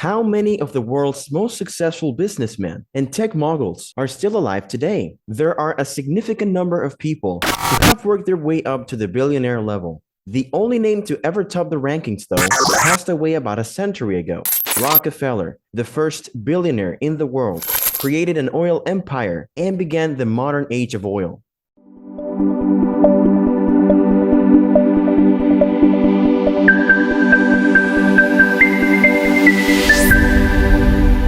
How many of the world's most successful businessmen and tech moguls are still alive today? There are a significant number of people who have worked their way up to the billionaire level. The only name to ever top the rankings, though, passed away about a century ago. Rockefeller, the first billionaire in the world, created an oil empire and began the modern age of oil.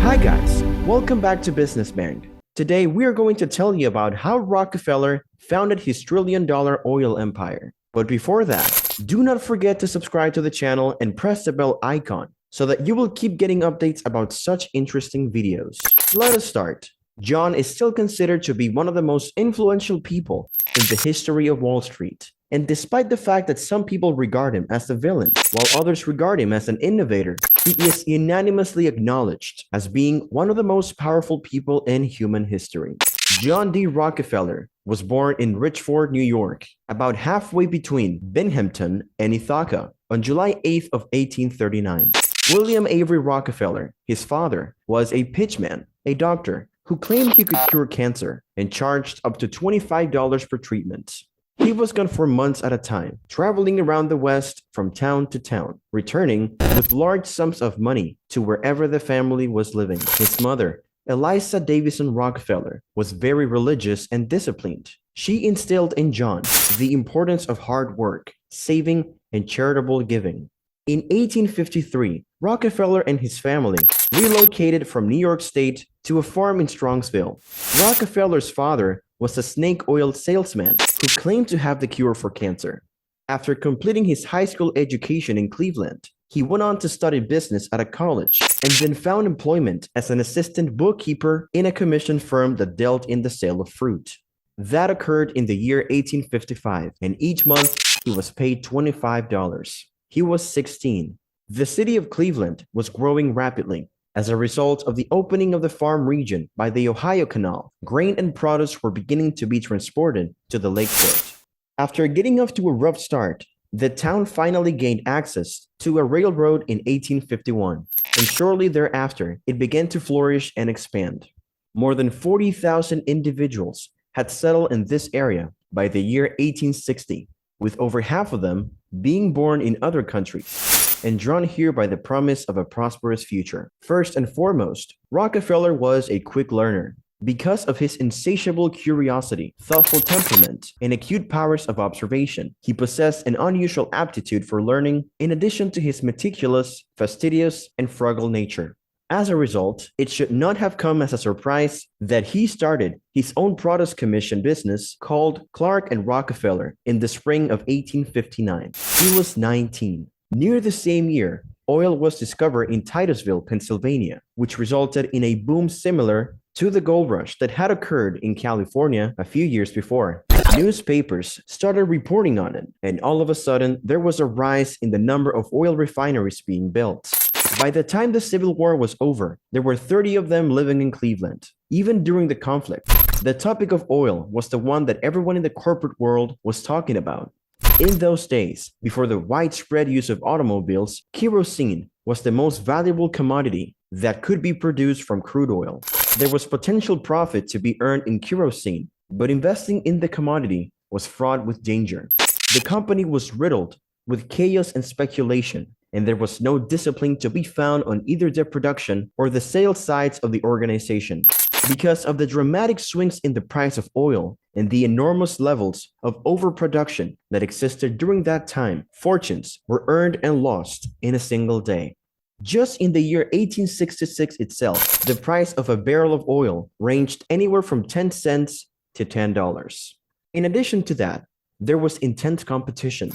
Hi guys, welcome back to Businessmen. Today we are going to tell you about how Rockefeller founded his trillion-dollar oil empire. But before that, do not forget to subscribe to the channel and press the bell icon so that you will keep getting updates about such interesting videos. Let us start. John is still considered to be one of the most influential people in the history of Wall Street. And despite the fact that some people regard him as a villain, while others regard him as an innovator, he is unanimously acknowledged as being one of the most powerful people in human history. John D. Rockefeller was born in Richford, New York, about halfway between Binghamton and Ithaca, on July 8th of 1839. William Avery Rockefeller, his father, was a pitchman, a doctor, who claimed he could cure cancer and charged up to $25 per treatment. He was gone for months at a time, traveling around the West from town to town, returning with large sums of money to wherever the family was living. His mother, Eliza Davison Rockefeller, was very religious and disciplined. She instilled in John the importance of hard work, saving, and charitable giving. In 1853, Rockefeller and his family relocated from New York State to a farm in Strongsville. Rockefeller's father was a snake oil salesman who claimed to have the cure for cancer. After completing his high school education in Cleveland, he went on to study business at a college and then found employment as an assistant bookkeeper in a commission firm that dealt in the sale of fruit. That occurred in the year 1855, and each month he was paid $25. He was 16. The city of Cleveland was growing rapidly. As a result of the opening of the farm region by the Ohio Canal, grain and produce were beginning to be transported to the lakefront. After getting off to a rough start, the town finally gained access to a railroad in 1851, and shortly thereafter, it began to flourish and expand. More than 40,000 individuals had settled in this area by the year 1860, with over half of them being born in other countries and drawn here by the promise of a prosperous future. First and foremost, Rockefeller was a quick learner. Because of his insatiable curiosity, thoughtful temperament, and acute powers of observation, he possessed an unusual aptitude for learning in addition to his meticulous, fastidious, and frugal nature. As a result, it should not have come as a surprise that he started his own produce commission business called Clark and Rockefeller in the spring of 1859. He was 19. Near the same year, oil was discovered in Titusville, Pennsylvania, which resulted in a boom similar to the gold rush that had occurred in California a few years before. Newspapers started reporting on it, and all of a sudden, there was a rise in the number of oil refineries being built. By the time the Civil War was over, there were 30 of them living in Cleveland. Even during the conflict, the topic of oil was the one that everyone in the corporate world was talking about. In those days, before the widespread use of automobiles, kerosene was the most valuable commodity that could be produced from crude oil. There was potential profit to be earned in kerosene, but investing in the commodity was fraught with danger. The company was riddled with chaos and speculation, and there was no discipline to be found on either the production or the sales sides of the organization. Because of the dramatic swings in the price of oil and the enormous levels of overproduction that existed during that time, fortunes were earned and lost in a single day. Just in the year 1866 itself, the price of a barrel of oil ranged anywhere from 10 cents to $10. In addition to that, there was intense competition.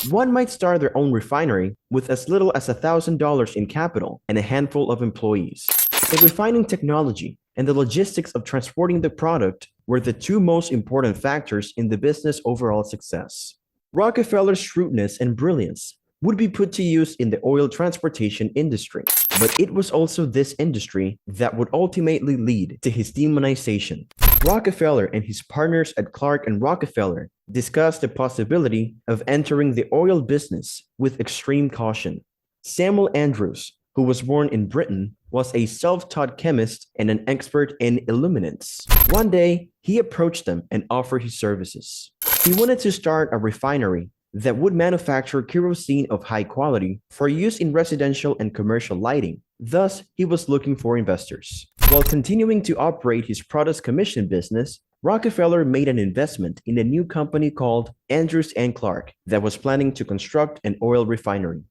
One might start their own refinery with as little as $1,000 in capital and a handful of employees. The refining technology and the logistics of transporting the product were the two most important factors in the business' overall success. Rockefeller's shrewdness and brilliance would be put to use in the oil transportation industry, but it was also this industry that would ultimately lead to his demonization. Rockefeller and his partners at Clark and Rockefeller discussed the possibility of entering the oil business with extreme caution. Samuel Andrews, who was born in Britain, was a self-taught chemist and an expert in illuminants. One day, he approached them and offered his services. He wanted to start a refinery that would manufacture kerosene of high quality for use in residential and commercial lighting. Thus, he was looking for investors. While continuing to operate his products commission business, Rockefeller made an investment in a new company called Andrews and Clark that was planning to construct an oil refinery.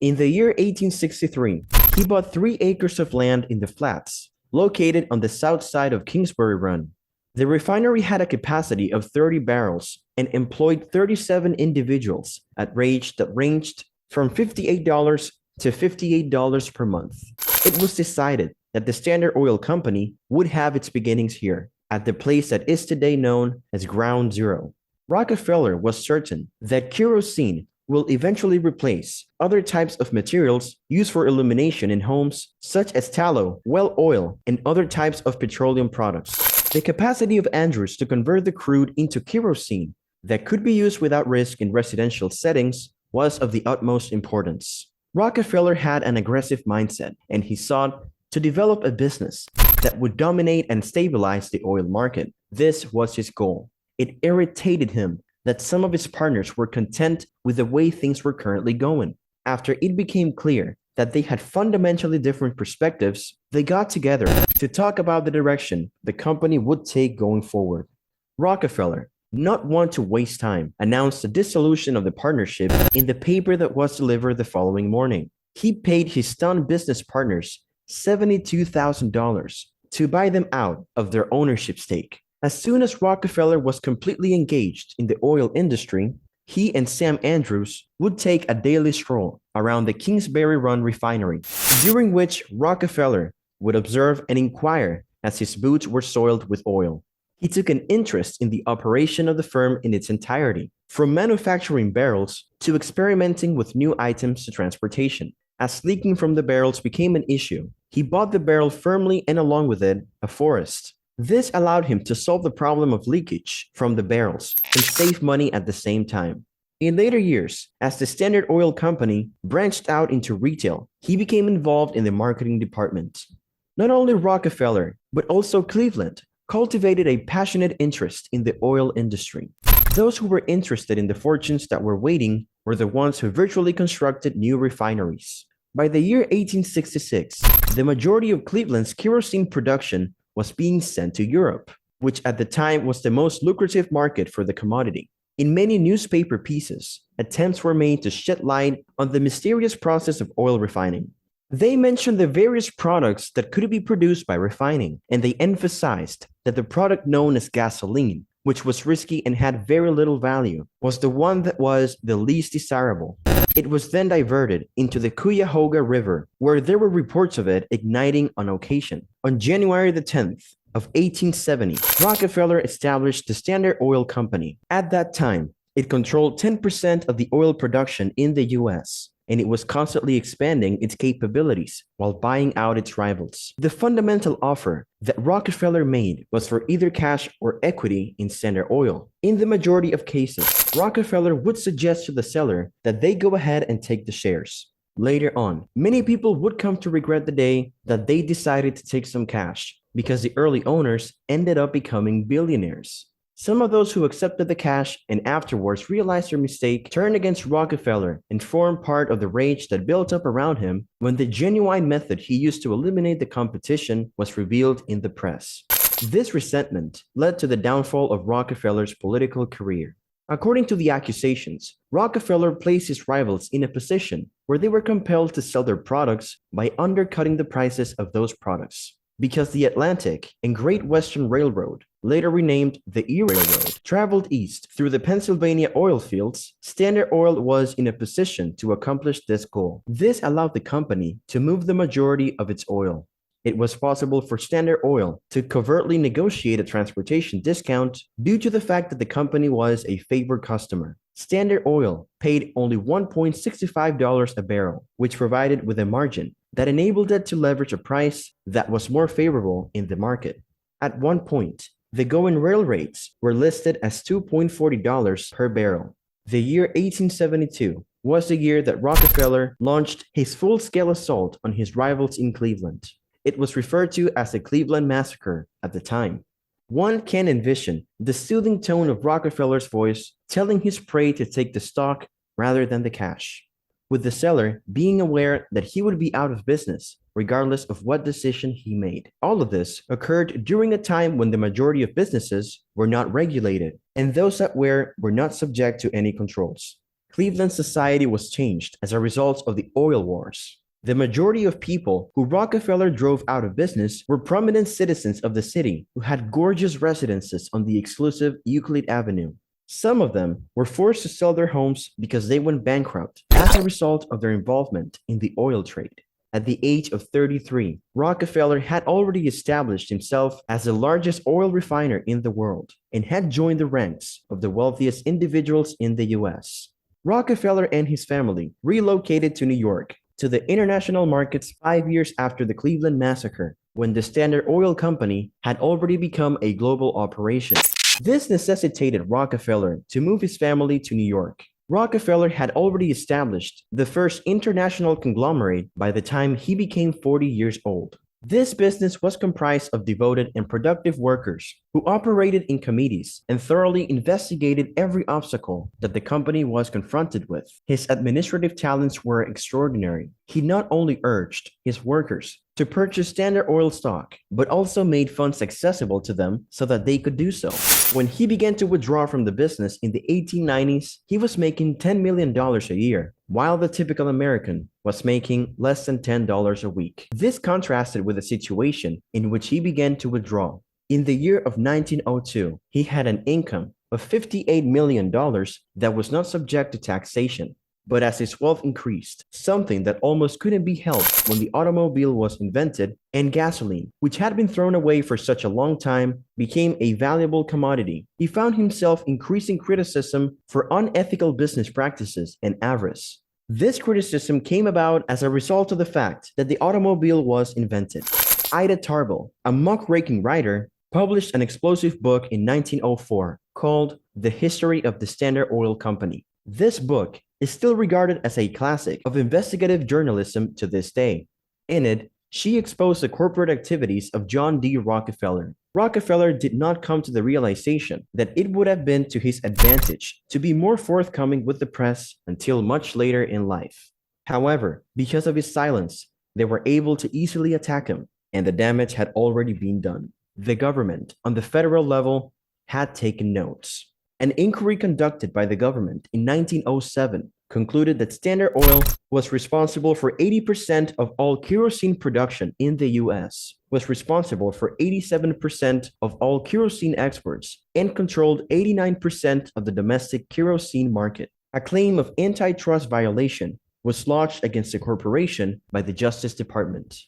In the year 1863, he bought 3 acres of land in the Flats, located on the south side of Kingsbury Run. The refinery had a capacity of 30 barrels and employed 37 individuals at rates that ranged from $58 to $58 per month. It was decided that the Standard Oil Company would have its beginnings here, at the place that is today known as Ground Zero. Rockefeller was certain that kerosene will eventually replace other types of materials used for illumination in homes, such as tallow, well oil, and other types of petroleum products. The capacity of Andrews to convert the crude into kerosene that could be used without risk in residential settings was of the utmost importance. Rockefeller had an aggressive mindset, and he sought to develop a business that would dominate and stabilize the oil market. This was his goal. It irritated him that some of his partners were content with the way things were currently going. After it became clear that they had fundamentally different perspectives, they got together to talk about the direction the company would take going forward. Rockefeller, not one to waste time, announced the dissolution of the partnership in the paper that was delivered the following morning. He paid his stunned business partners $72,000 to buy them out of their ownership stake. As soon as Rockefeller was completely engaged in the oil industry, he and Sam Andrews would take a daily stroll around the Kingsbury Run refinery, during which Rockefeller would observe and inquire as his boots were soiled with oil. He took an interest in the operation of the firm in its entirety, from manufacturing barrels to experimenting with new items to transportation. As leaking from the barrels became an issue, he bought the barrel firmly and along with it, a forest. This allowed him to solve the problem of leakage from the barrels and save money at the same time. In later years, as the Standard Oil Company branched out into retail, he became involved in the marketing department. Not only Rockefeller, but also Cleveland cultivated a passionate interest in the oil industry. Those who were interested in the fortunes that were waiting were the ones who virtually constructed new refineries. By the year 1866, the majority of Cleveland's kerosene production was being sent to Europe, which at the time was the most lucrative market for the commodity. In many newspaper pieces, attempts were made to shed light on the mysterious process of oil refining. They mentioned the various products that could be produced by refining, and they emphasized that the product known as gasoline, which was risky and had very little value, was the one that was the least desirable. It was then diverted into the Cuyahoga River, where there were reports of it igniting on occasion. On January the 10th of 1870, Rockefeller established the Standard Oil Company. At that time, it controlled 10% of the oil production in the U.S., and it was constantly expanding its capabilities while buying out its rivals. The fundamental offer that Rockefeller made was for either cash or equity in Standard Oil. In the majority of cases, Rockefeller would suggest to the seller that they go ahead and take the shares. Later on, many people would come to regret the day that they decided to take some cash, because the early owners ended up becoming billionaires. Some of those who accepted the cash and afterwards realized their mistake turned against Rockefeller and formed part of the rage that built up around him when the genuine method he used to eliminate the competition was revealed in the press. This resentment led to the downfall of Rockefeller's political career. According to the accusations, Rockefeller placed his rivals in a position where they were compelled to sell their products by undercutting the prices of those products. Because the Atlantic and Great Western Railroad, later renamed the Erie Railroad, traveled east through the Pennsylvania oil fields, Standard Oil was in a position to accomplish this goal. This allowed the company to move the majority of its oil. It was possible for Standard Oil to covertly negotiate a transportation discount due to the fact that the company was a favored customer. Standard Oil paid only $1.65 a barrel, which provided with a margin that enabled it to leverage a price that was more favorable in the market. At one point, the going rail rates were listed as $2.40 per barrel. The year 1872 was the year that Rockefeller launched his full-scale assault on his rivals in Cleveland. It was referred to as the Cleveland Massacre at the time. One can envision the soothing tone of Rockefeller's voice telling his prey to take the stock rather than the cash, with the seller being aware that he would be out of business regardless of what decision he made. All of this occurred during a time when the majority of businesses were not regulated, and those that were not subject to any controls. Cleveland's society was changed as a result of the oil wars. The majority of people who Rockefeller drove out of business were prominent citizens of the city who had gorgeous residences on the exclusive Euclid Avenue. Some of them were forced to sell their homes because they went bankrupt as a result of their involvement in the oil trade. At the age of 33, Rockefeller had already established himself as the largest oil refiner in the world and had joined the ranks of the wealthiest individuals in the US. Rockefeller and his family relocated to New York to the international markets 5 years after the Cleveland Massacre, when the Standard Oil Company had already become a global operation. This necessitated Rockefeller to move his family to New York. Rockefeller had already established the first international conglomerate by the time he became 40 years old. This business was comprised of devoted and productive workers who operated in committees and thoroughly investigated every obstacle that the company was confronted with. His administrative talents were extraordinary. He not only urged his workers to purchase Standard Oil stock, but also made funds accessible to them so that they could do so. When he began to withdraw from the business in the 1890s, he was making $10 million a year, while the typical American was making less than $10 a week. This contrasted with the situation in which he began to withdraw. In the year of 1902, he had an income of $58 million that was not subject to taxation. But as his wealth increased, something that almost couldn't be helped when the automobile was invented and gasoline, which had been thrown away for such a long time, became a valuable commodity. He found himself increasing criticism for unethical business practices and avarice. This criticism came about as a result of the fact that the automobile was invented. Ida Tarbell, a muckraking writer, published an explosive book in 1904 called The History of the Standard Oil Company. This book is still regarded as a classic of investigative journalism to this day. In it, she exposed the corporate activities of John D. Rockefeller. Rockefeller did not come to the realization that it would have been to his advantage to be more forthcoming with the press until much later in life. However, because of his silence, they were able to easily attack him, and the damage had already been done. The government, on the federal level, had taken notes. An inquiry conducted by the government in 1907 concluded that Standard Oil was responsible for 80% of all kerosene production in the US, was responsible for 87% of all kerosene exports, and controlled 89% of the domestic kerosene market. A claim of antitrust violation was lodged against the corporation by the Justice Department.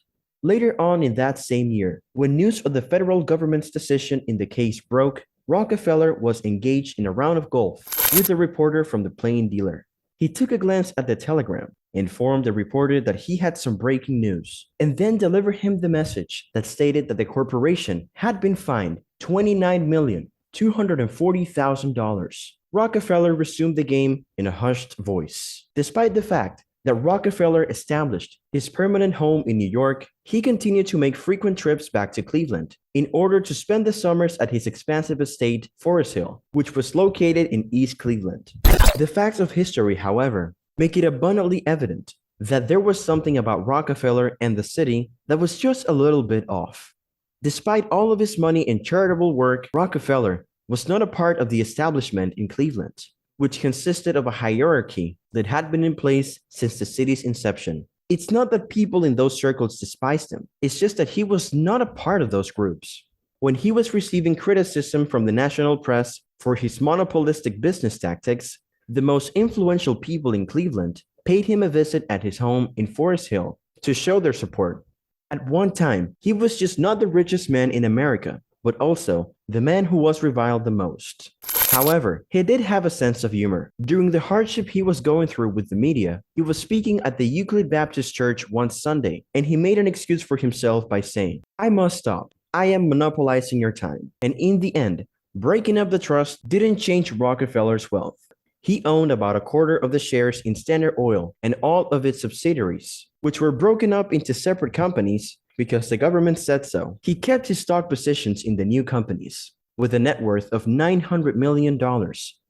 Later on in that same year, when news of the federal government's decision in the case broke, Rockefeller was engaged in a round of golf with a reporter from the Plain Dealer. He took a glance at the telegram, informed the reporter that he had some breaking news, and then delivered him the message that stated that the corporation had been fined $29,240,000. Rockefeller resumed the game in a hushed voice. Despite the fact that Rockefeller established his permanent home in New York, he continued to make frequent trips back to Cleveland in order to spend the summers at his expansive estate, Forest Hill, which was located in East Cleveland. The facts of history, however, make it abundantly evident that there was something about Rockefeller and the city that was just a little bit off. Despite all of his money and charitable work, Rockefeller was not a part of the establishment in Cleveland, which consisted of a hierarchy that had been in place since the city's inception. It's not that people in those circles despised him, it's just that he was not a part of those groups. When he was receiving criticism from the national press for his monopolistic business tactics, the most influential people in Cleveland paid him a visit at his home in Forest Hill to show their support. At one time, he was just not the richest man in America, but also the man who was reviled the most. However, he did have a sense of humor. During the hardship he was going through with the media, he was speaking at the Euclid Baptist Church one Sunday, and he made an excuse for himself by saying, "I must stop. I am monopolizing your time." And in the end, breaking up the trust didn't change Rockefeller's wealth. He owned about a quarter of the shares in Standard Oil and all of its subsidiaries, which were broken up into separate companies because the government said so. He kept his stock positions in the new companies, with a net worth of $900 million,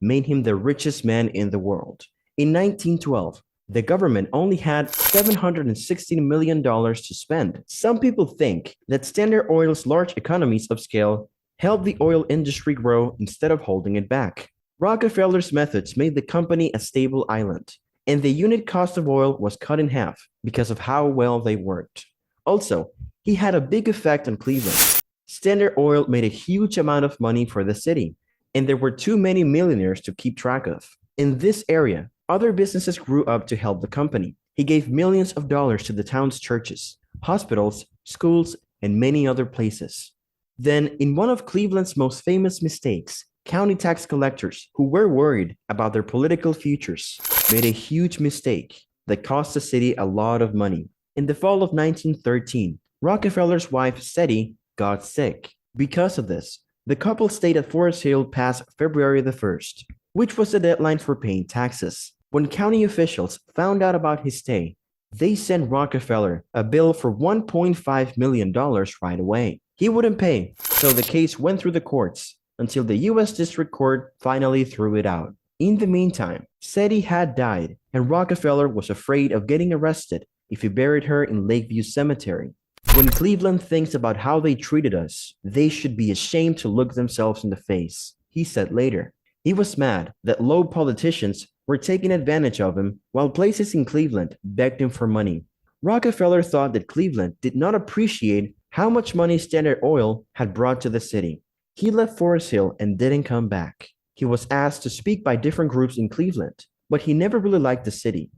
made him the richest man in the world. In 1912, the government only had $716 million to spend. Some people think that Standard Oil's large economies of scale helped the oil industry grow instead of holding it back. Rockefeller's methods made the company a stable island, and the unit cost of oil was cut in half because of how well they worked. Also, he had a big effect on Cleveland. Standard Oil made a huge amount of money for the city, and there were too many millionaires to keep track of. In this area, other businesses grew up to help the company. He gave millions of dollars to the town's churches, hospitals, schools, and many other places. Then, in one of Cleveland's most famous mistakes, county tax collectors, who were worried about their political futures, made a huge mistake that cost the city a lot of money. In the fall of 1913, Rockefeller's wife, Sadie, got sick. Because of this, the couple stayed at Forest Hill past February the 1st, which was the deadline for paying taxes. When county officials found out about his stay, they sent Rockefeller a bill for $1.5 million right away. He wouldn't pay, so the case went through the courts until the U.S. District Court finally threw it out. In the meantime, Sadie had died, and Rockefeller was afraid of getting arrested if he buried her in Lakeview Cemetery. When Cleveland thinks about how they treated us, they should be ashamed to look themselves in the face, he said later. He was mad that low politicians were taking advantage of him while places in Cleveland begged him for money. Rockefeller thought that Cleveland did not appreciate how much money Standard Oil had brought to the city. He left Forest Hill and didn't come back. He was asked to speak by different groups in Cleveland, but he never really liked the city.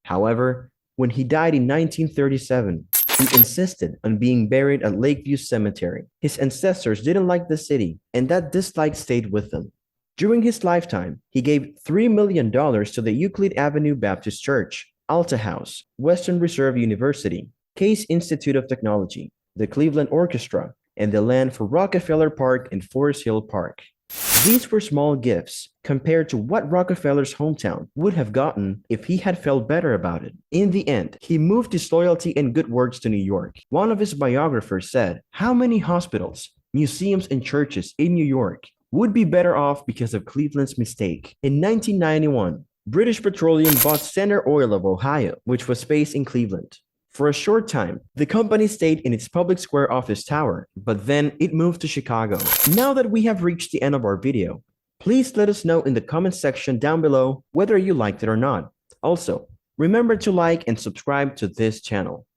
However, when he died in 1937, he insisted on being buried at Lakeview Cemetery. His ancestors didn't like the city, and that dislike stayed with them. During his lifetime, he gave $3 million to the Euclid Avenue Baptist Church, Alta House, Western Reserve University, Case Institute of Technology, the Cleveland Orchestra, and the land for Rockefeller Park and Forest Hill Park. These were small gifts compared to what Rockefeller's hometown would have gotten if he had felt better about it. In the end, he moved his loyalty and good works to New York. One of his biographers said, "How many hospitals, museums, and churches in New York would be better off because of Cleveland's mistake?" In 1991, British Petroleum bought Standard Oil of Ohio, which was based in Cleveland. For a short time, the company stayed in its public square office tower, but then it moved to Chicago. Now that we have reached the end of our video, please let us know in the comment section down below whether you liked it or not. Also, remember to like and subscribe to this channel.